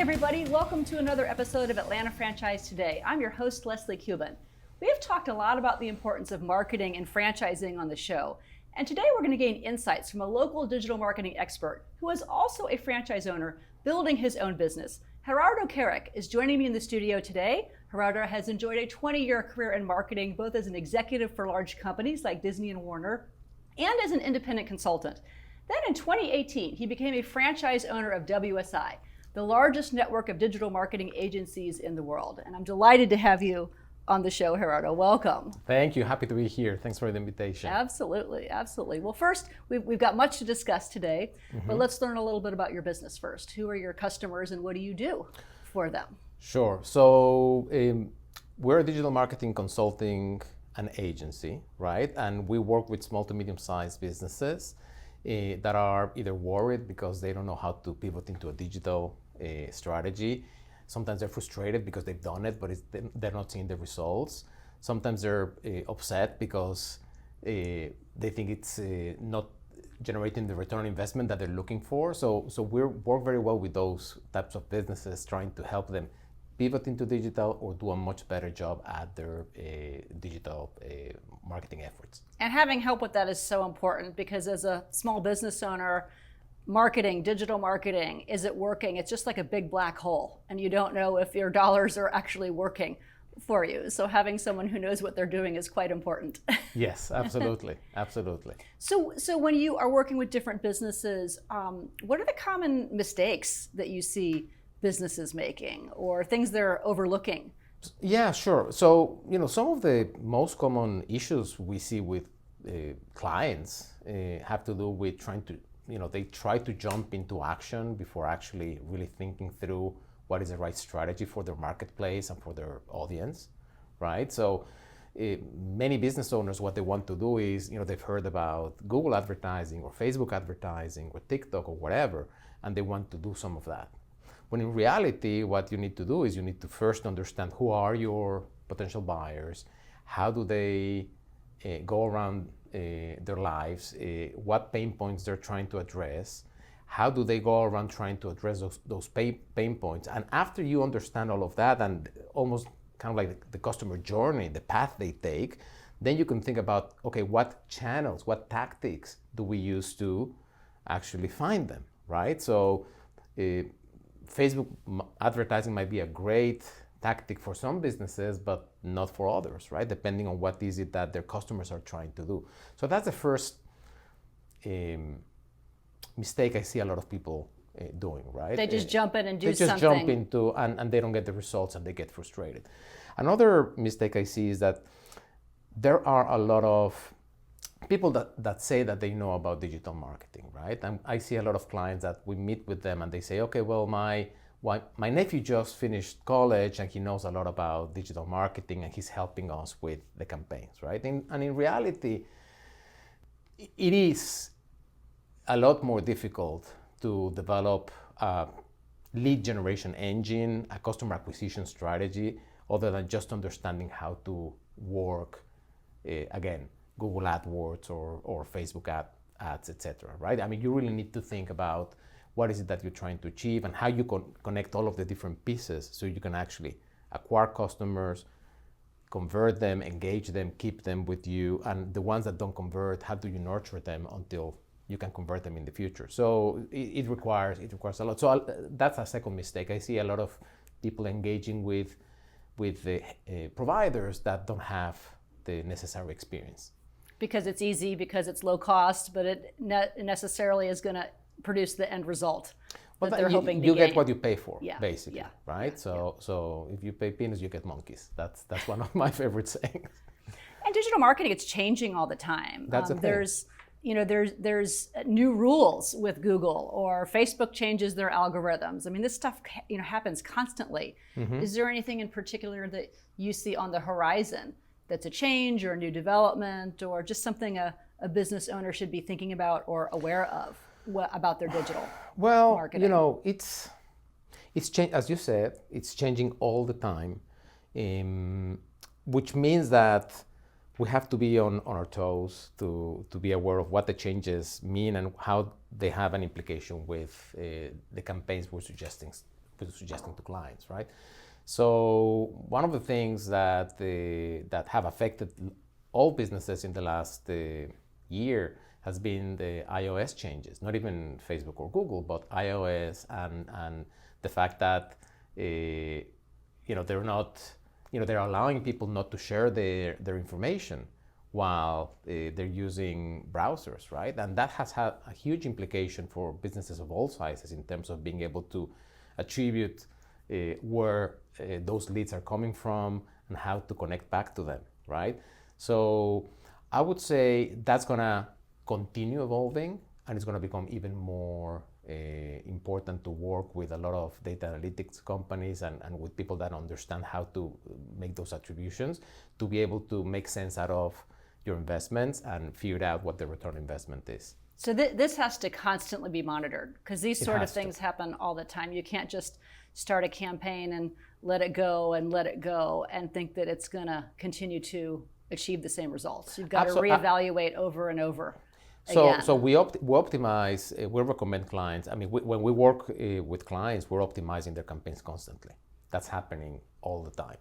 everybody. Welcome to another episode of Atlanta Franchise Today. I'm your host, Leslie Cuban. We have talked a lot about the importance of marketing and franchising on the show. And today we're going to gain insights from a local digital marketing expert who is also a franchise owner building his own business. Gerardo Kerik is joining me in the studio today. Gerardo has enjoyed a 20-year career in marketing, both as an executive for large companies like Disney and Warner, and as an independent consultant. Then in 2018, he became a franchise owner of WSI, the largest network of digital marketing agencies in the world. And I'm delighted to have you on the show, Gerardo. Welcome. Thank you. Happy to be here. Thanks for the invitation. Absolutely, absolutely. Well, first, we've got much to discuss today, but let's learn a little bit about your business first. Who are your customers and what do you do for them? Sure. So we're a digital marketing consulting and agency, right? And we work with small to medium-sized businesses that are either worried because they don't know how to pivot into a digital strategy. Sometimes they're frustrated because they've done it, but they're not seeing the results. Sometimes they're upset because they think it's not generating the return on investment that they're looking for. So we work very well with those types of businesses, trying to help them pivot into digital or do a much better job at their digital marketing efforts. And having help with that is so important because as a small business owner, marketing, digital marketing, is it working? It's just like a big black hole and you don't know if your dollars are actually working for you. So having someone who knows what they're doing is quite important. Yes, absolutely, absolutely. So when you are working with different businesses, what are the common mistakes that you see businesses making or things they're overlooking? Yeah, sure. So, some of the most common issues we see with clients have to do with trying to, they try to jump into action before actually really thinking through what is the right strategy for their marketplace and for their audience, right? So many business owners, what they want to do is, they've heard about Google advertising or Facebook advertising or TikTok or whatever, and they want to do some of that. When in reality, what you need to do is you need to first understand who are your potential buyers, how do they go around their lives, what pain points they're trying to address, how do they go around trying to address those pain points. And after you understand all of that and almost kind of like the customer journey, the path they take, then you can think about, okay, what channels, what tactics do we use to actually find them, right? So Facebook advertising might be a great tactic for some businesses, but not for others, right? Depending on what is it that their customers are trying to do. So that's the first mistake I see a lot of people doing, right? They just jump in and do something. They something. just jump into, and they don't get the results and they get frustrated. Another mistake I see is that there are a lot of people that say that they know about digital marketing, right? And I see a lot of clients that we meet with them and they say, okay, well, my nephew just finished college and he knows a lot about digital marketing and he's helping us with the campaigns, right? And in reality, it is a lot more difficult to develop a lead generation engine, a customer acquisition strategy, other than just understanding how to work, again, Google AdWords or Facebook ads, etc. Right? I mean, you really need to think about what is it that you're trying to achieve and how you connect all of the different pieces so you can actually acquire customers, convert them, engage them, keep them with you, and the ones that don't convert, how do you nurture them until you can convert them in the future? So it requires a lot. So that's a second mistake. I see a lot of people engaging with the providers that don't have the necessary experience. Because it's easy, because it's low cost, but it necessarily is going to produce the end result that they're hoping to you gain. get what you pay for, basically, yeah, right? So if you pay peanuts, you get monkeys. That's one of my favorite sayings. And digital marketing, it's changing all the time. That's a thing. There's new rules with Google, or Facebook changes their algorithms. I mean, this stuff happens constantly. Mm-hmm. Is there anything in particular that you see on the horizon that's a change or a new development or just something a business owner should be thinking about or aware of about their digital marketing? Well, it's as you said, it's changing all the time, which means that we have to be on our toes to be aware of what the changes mean and how they have an implication with the campaigns we're suggesting suggesting to clients, right? So one of the things that that have affected all businesses in the last year has been the iOS changes. Not even Facebook or Google, but iOS and the fact that they're not, they're allowing people not to share their information while they're using browsers, right? And that has had a huge implication for businesses of all sizes in terms of being able to attribute where those leads are coming from and how to connect back to them, right? So I would say that's gonna continue evolving, and it's gonna become even more important to work with a lot of data analytics companies and with people that understand how to make those attributions to be able to make sense out of your investments and figure out what the return on investment is. So this has to constantly be monitored, because these sort of things happen all the time. You can't just start a campaign and let it go and think that it's going to continue to achieve the same results. You've got to reevaluate over and over again. So we optimize, we recommend clients. I mean, when we work with clients, we're optimizing their campaigns constantly. That's happening all the time.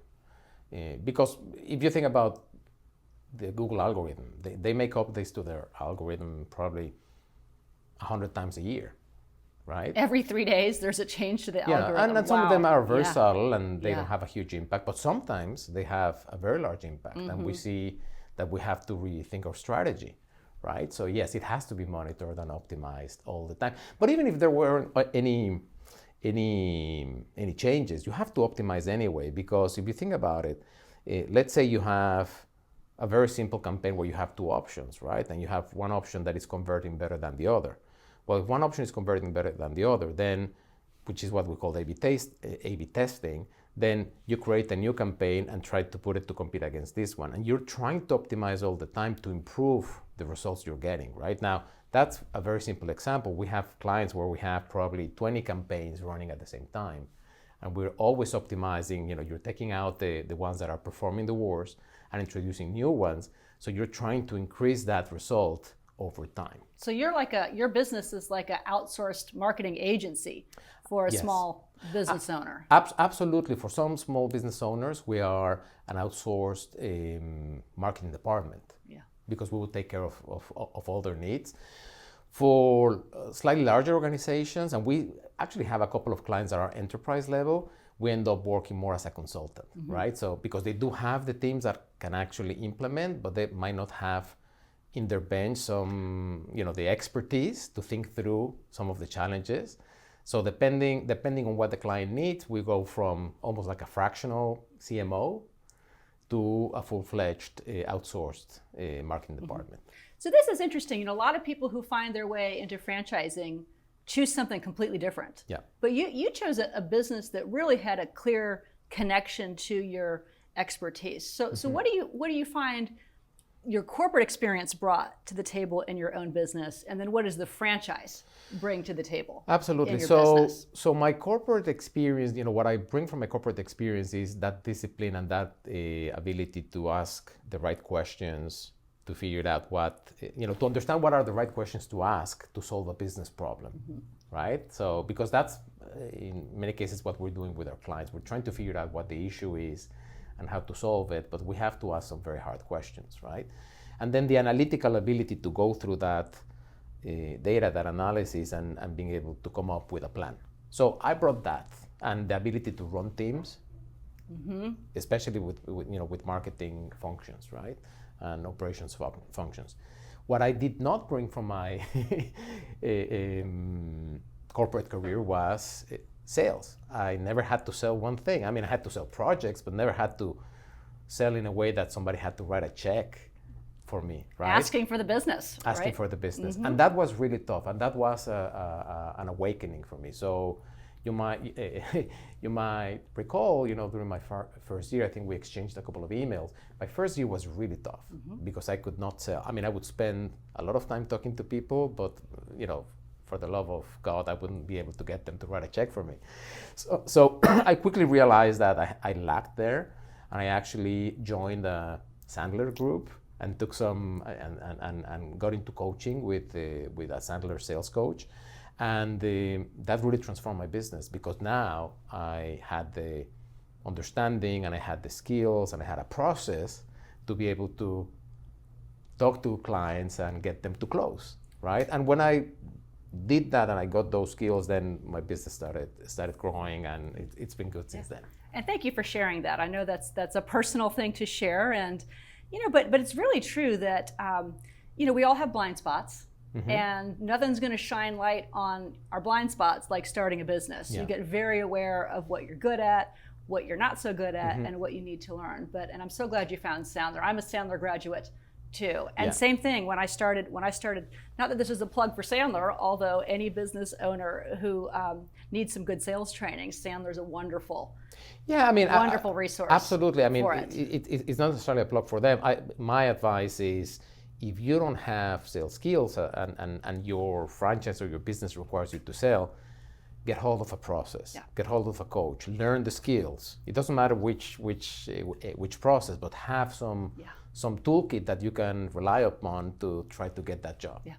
Because if you think about the Google algorithm, they make updates to their algorithm probably 100 times a year, right? Every 3 days there's a change to the algorithm. And some of them are very subtle and they don't have a huge impact, but sometimes they have a very large impact. And we see that we have to rethink our strategy, right? So yes, it has to be monitored and optimized all the time. But even if there weren't any changes, you have to optimize anyway, because if you think about it, let's say you have a very simple campaign where you have two options, right? And you have one option that is converting better than the other. Well, if one option is converting better than the other, then, which is what we call A/B testing, then you create a new campaign and try to put it to compete against this one. And you're trying to optimize all the time to improve the results you're getting, right? Now, that's a very simple example. We have clients where we have probably 20 campaigns running at the same time. And we're always optimizing, you're taking out the ones that are performing the worst and introducing new ones. So you're trying to increase that result over time. So your business is like an outsourced marketing agency for a small business owner. Absolutely. For some small business owners, we are an outsourced marketing department. Yeah. Because we will take care of all their needs. For slightly larger organizations, and we actually have a couple of clients that are enterprise level, we end up working more as a consultant, right? So because they do have the teams that can actually implement, but they might not have in their bench some, the expertise to think through some of the challenges. So depending on what the client needs, we go from almost like a fractional CMO to a full-fledged outsourced marketing department. So this is interesting. A lot of people who find their way into franchising choose something completely different. Yeah. But you chose a business that really had a clear connection to your expertise. So what do you find your corporate experience brought to the table in your own business, and then what does the franchise bring to the table? Absolutely. In your business? So my corporate experience, what I bring from my corporate experience is that discipline and that ability to ask the right questions, to figure out what, to understand what are the right questions to ask to solve a business problem, right? So, because that's in many cases what we're doing with our clients. We're trying to figure out what the issue is and how to solve it, but we have to ask some very hard questions, right? And then the analytical ability to go through that data, that analysis, and being able to come up with a plan. So I brought that, and the ability to run teams, especially with marketing functions, right? And operations functions. What I did not bring from my corporate career was sales. I never had to sell one thing. I mean, I had to sell projects, but never had to sell in a way that somebody had to write a check for me, right? Asking for the business. Asking for the business. And that was really tough. And that was an awakening for me. So you might recall, during my first year, I think we exchanged a couple of emails. My first year was really tough because I could not sell. I mean, I would spend a lot of time talking to people, but, for the love of God, I wouldn't be able to get them to write a check for me. So I quickly realized that I lacked there, and I actually joined a Sandler group and took some and got into coaching with a Sandler sales coach. And that really transformed my business, because now I had the understanding and I had the skills and I had a process to be able to talk to clients and get them to close, right? And when I did that and I got those skills, then my business started growing, and it's been good since then. And thank you for sharing that. I know that's a personal thing to share, and but it's really true that we all have blind spots. Mm-hmm. And nothing's going to shine light on our blind spots like starting a business. Yeah. You get very aware of what you're good at, what you're not so good at, mm-hmm. and what you need to learn. And I'm so glad you found Sandler. I'm a Sandler graduate too. And same thing when I started, not that this is a plug for Sandler, although any business owner who needs some good sales training, Sandler's a wonderful resource. Absolutely. I mean, it's not necessarily a plug for them. My advice is, if you don't have sales skills and your franchise or your business requires you to sell, get hold of a process, get hold of a coach, learn the skills. It doesn't matter which process, but have some toolkit that you can rely upon to try to get that job. Yeah,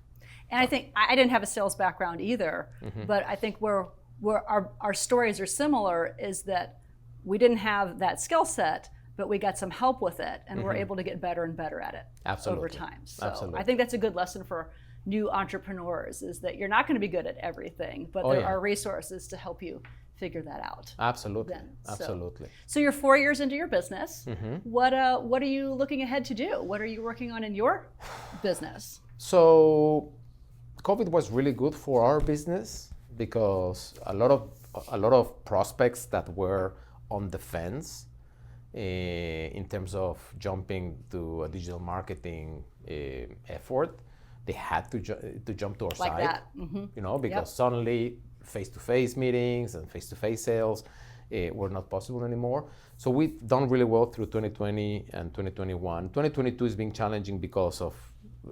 and I think I didn't have a sales background either, mm-hmm. but I think where our stories are similar is that we didn't have that skill set, but we got some help with it, and mm-hmm. we're able to get better and better at it over time. So I think that's a good lesson for new entrepreneurs, is that you're not going to be good at everything, but there are resources to help you figure that out. Absolutely. Absolutely. So you're 4 years into your business. Mm-hmm. What are you looking ahead to do? What are you working on in your business? So COVID was really good for our business, because a lot of prospects that were on the fence in terms of jumping to a digital marketing effort, they had to jump to our side. Like that. Mm-hmm. Because suddenly face-to-face meetings and face-to-face sales were not possible anymore. So we've done really well through 2020 and 2021. 2022 is being challenging because of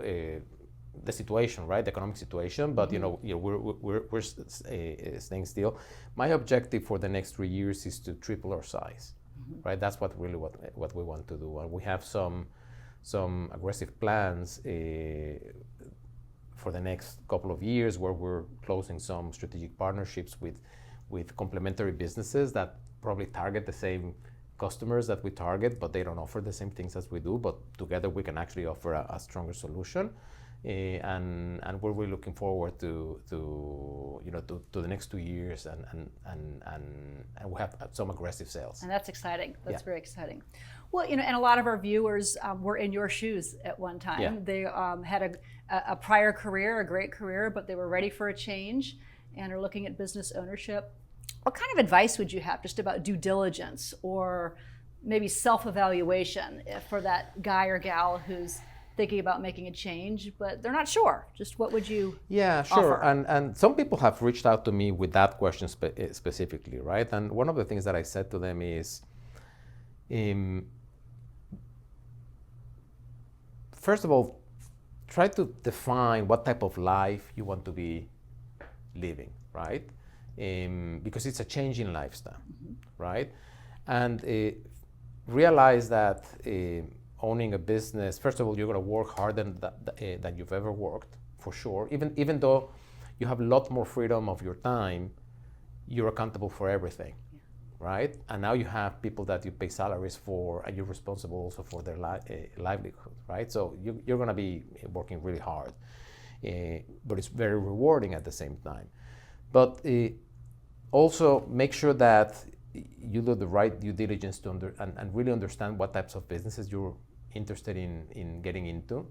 the situation, right? The economic situation, but mm-hmm. we're staying still. My objective for the next 3 years is to triple our size. Right, that's what we want to do, and we have some aggressive plans for the next couple of years, where we're closing some strategic partnerships with complementary businesses that probably target the same customers that we target, but they don't offer the same things as we do. But together we can actually offer a stronger solution, and we're really looking forward to the next 2 years, and we have some aggressive sales. And that's exciting. That's very exciting. Well, and a lot of our viewers were in your shoes at one time. Yeah. They had a prior career, a great career, but they were ready for a change and are looking at business ownership. What kind of advice would you have just about due diligence or maybe self-evaluation for that guy or gal who's thinking about making a change, but they're not sure? Just what would you sure. offer? And some people have reached out to me with that question specifically, right? And one of the things that I said to them is, first of all, try to define what type of life you want to be living, right? Because it's a changing lifestyle, mm-hmm. right? And realize that owning a business, first of all, you're going to work harder than you've ever worked, for sure. Even though you have a lot more freedom of your time, you're accountable for everything, right? And now you have people that you pay salaries for, and you're responsible also for their livelihood, right? So you're going to be working really hard, but it's very rewarding at the same time. But also make sure that you do the right due diligence to and really understand what types of businesses you're interested in getting into,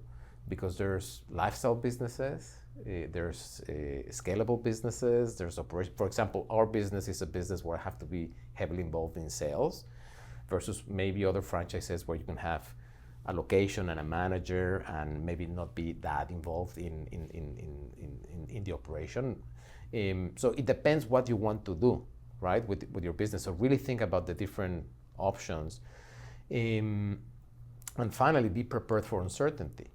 because there's lifestyle businesses, there's scalable businesses, there's operation. For example, our business is a business where I have to be heavily involved in sales, versus maybe other franchises where you can have a location and a manager and maybe not be that involved in the operation. So it depends what you want to do, right, with your business. So really think about the different options. And finally, be prepared for uncertainty.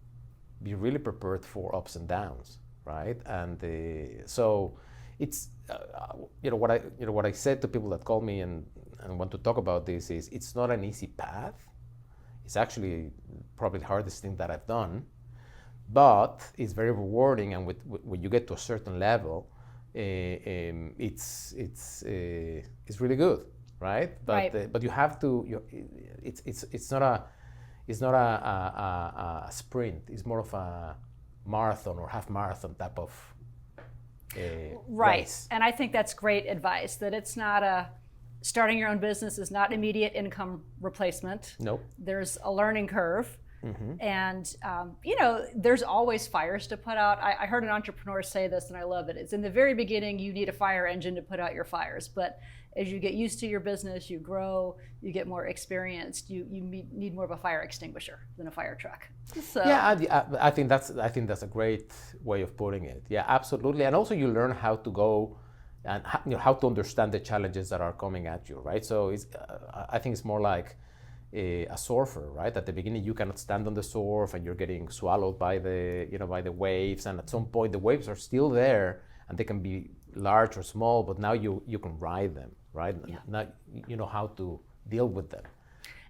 Be really prepared for ups and downs, right? And so it's what I said to people that call me and want to talk about this is, it's not an easy path. It's actually probably the hardest thing that I've done, but it's very rewarding. And when you get to a certain level, it's really good, right? But you have to. It's not a sprint. It's more of a marathon or half marathon type of right. race. And I think that's great advice. That it's not starting your own business is not immediate income replacement. Nope. There's a learning curve. And there's always fires to put out. I heard an entrepreneur say this, and I love it. It's in the very beginning, you need a fire engine to put out your fires. But as you get used to your business, you grow, you get more experienced, you need more of a fire extinguisher than a fire truck. So yeah, I think that's a great way of putting it. Yeah, absolutely. And also you learn how to go and how to understand the challenges that are coming at you, right? So I think it's more like a surfer, right? At the beginning, you cannot stand on the surf, and you're getting swallowed by the waves. And at some point, the waves are still there, and they can be large or small. But now you can ride them, right? Yeah. Now you know how to deal with them.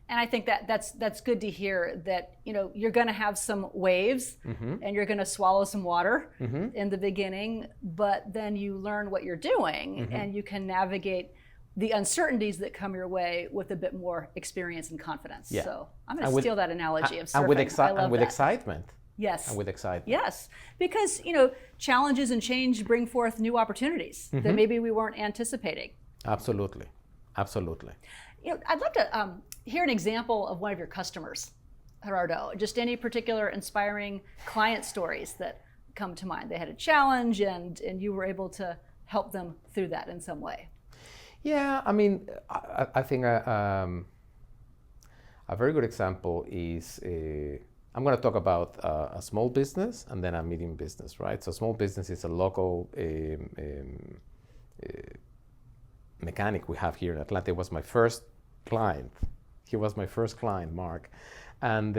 And I think that's good to hear. That you're going to have some waves, and you're going to swallow some water in the beginning. But then you learn what you're doing, and you can navigate the uncertainties that come your way with a bit more experience and confidence. Yeah. So I'm going to steal that analogy of surfing. And with excitement. Yes. And with excitement. Yes. Because, challenges and change bring forth new opportunities that maybe we weren't anticipating. Absolutely. Absolutely. I'd love to hear an example of one of your customers, Gerardo. Just any particular inspiring client stories that come to mind. They had a challenge and you were able to help them through that in some way. Yeah, I mean, I think a very good example is, I'm going to talk about a small business and then a medium business, right? So small business is a local mechanic we have here in Atlanta. It was my first client. He was my first client, Mark. And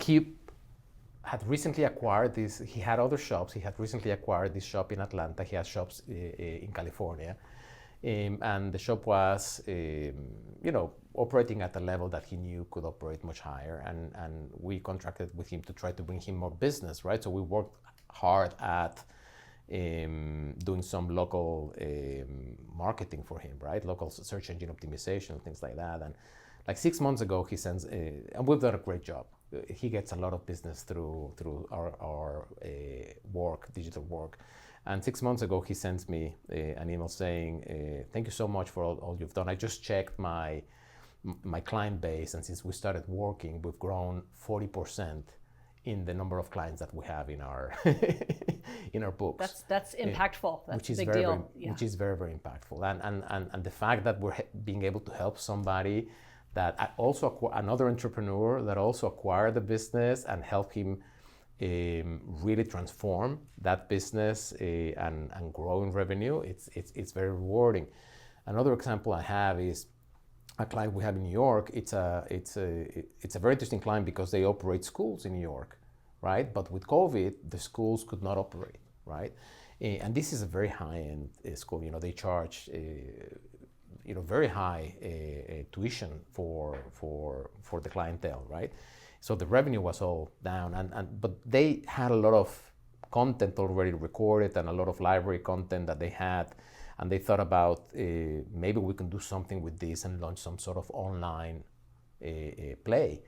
he had recently acquired this. He had other shops. He had recently acquired this shop in Atlanta. He has shops in California, and the shop was, operating at a level that he knew could operate much higher. And we contracted with him to try to bring him more business, right? So we worked hard at doing some local marketing for him, right? Local search engine optimization, things like that. And like 6 months ago, he sends, and we've done a great job. He gets a lot of business through our work, digital work. And 6 months ago, he sends me an email saying, thank you so much for all you've done. I just checked my client base, and since we started working, we've grown 40% in the number of clients that we have in our in our books. That's impactful. That's a big deal. Which is very, very impactful. And the fact that we're being able to help somebody that also another entrepreneur that also acquired the business and help him really transform that business and grow in revenue, it's very rewarding. Another example I have is a client we have in New York. It's a very interesting client because they operate schools in New York, right? But with COVID, the schools could not operate, right? And this is a very high-end school. They charge very high tuition for the clientele, right? So the revenue was all down, but they had a lot of content already recorded and a lot of library content that they had, and they thought about maybe we can do something with this and launch some sort of online play.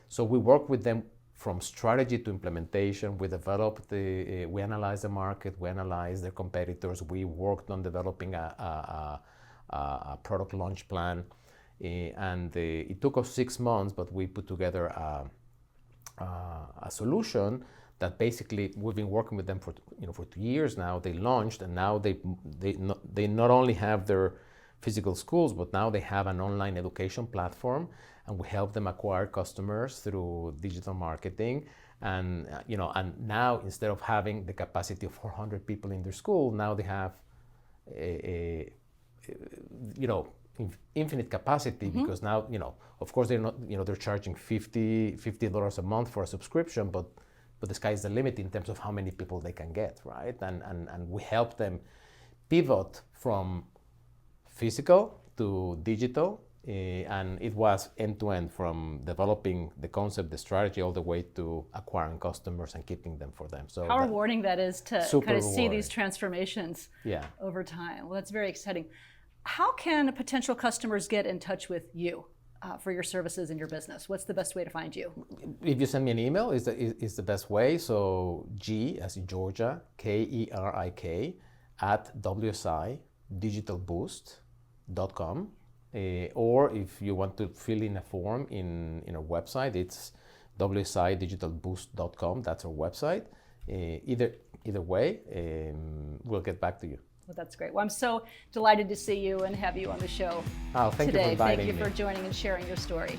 So we worked with them from strategy to implementation. We developed we analyzed the market, we analyzed their competitors, we worked on developing a product launch plan, and it took us 6 months, but we put together a solution that basically we've been working with them for 2 years now. They launched, and now they not only have their physical schools, but now they have an online education platform, and we help them acquire customers through digital marketing. And and now instead of having the capacity of 400 people in their school, now they have infinite capacity, because now of course they're not they're charging $50 a month for a subscription, but the sky is the limit in terms of how many people they can get, right? And we help them pivot from physical to digital And it was end-to-end, from developing the concept, the strategy, all the way to acquiring customers and keeping them for them. So how rewarding that is to kind of see these transformations over time. Well, that's very exciting. How can potential customers get in touch with you for your services and your business? What's the best way to find you? If you send me an email, is the best way. So G as in Georgia, Kerik @wsidigitalboost.com. Or if you want to fill in a form in our website, it's wsidigitalboost.com. That's our website. Either way, we'll get back to you. Well, that's great. Well, I'm so delighted to see you and have you on the show thank today. You for inviting Thank you me. for joining and sharing your story.